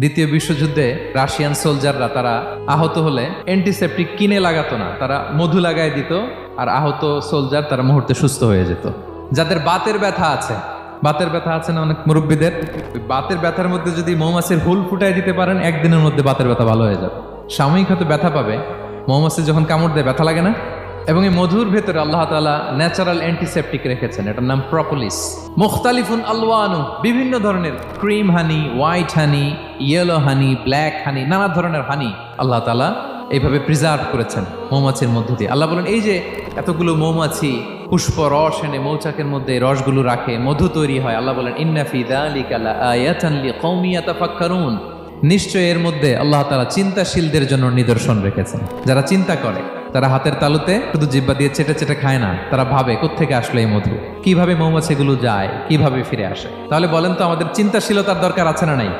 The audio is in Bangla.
দ্বিতীয় বিশ্বযুদ্ধে রাশিয়ান সোলজাররা তারা আহত হলে অ্যান্টিসেপটিক কিনে লাগাতো না, তারা মধু লাগায় দিত, আর আহত সোলজার তারা মুহূর্তে সুস্থ হয়ে যেত। যাদের বাতের ব্যথা আছে, বাতের ব্যথা আছে না অনেক মুরব্বীদের, ওই বাতের ব্যথার মধ্যে যদি মৌমাছির হুল ফুটাই দিতে পারেন, একদিনের মধ্যে বাতের ব্যথা ভালো হয়ে যাবে। সাময়িক হয়তো ব্যথা পাবে, মৌমাছি যখন কামড় দেয় ব্যথা লাগে না। এবং এই মধুর ভেতরে আল্লাহ তাআলা ন্যাচারাল অ্যান্টিসেপটিক রেখেছেন, এটার নাম প্রপোলিস। মুখতালিফুন আলওয়ানু, বিভিন্ন ধরনের ক্রিম হানি, হোয়াইট হানি, ইয়েলো হানি, ব্ল্যাক হানি, নানা ধরনের হানি আল্লাহ তাআলা এইভাবে প্রিজার্ভ করেছেন মৌমাছির মধ্য দিয়ে। আল্লাহ বলেন, এই যে এতগুলো মৌমাছি পুষ্প রস এনে মৌচাকের মধ্যে রসগুলো রাখে, মধু তৈরি হয়। আল্লাহ বলেন, ইন্না ফি যালিকা লাআয়াতান লিকওমি ইয়াতাফাক্কারুন, নিশ্চয় এর মধ্যে আল্লাহ তাআলা চিন্তাশীলদের জন্য নিদর্শন রেখেছেন। যারা চিন্তা করে, তারা হাতের তালুতে শুধু জিহ্বা দিয়ে চেটে চেটে খায় না, তারা ভাবে কোত্থেকে আসলো এই মধু, কিভাবে মৌমাছিগুলো যায়, কিভাবে ফিরে আসে। তাহলে বলেন তো, আমাদের চিন্তাশীলতার দরকার আছে না নাই?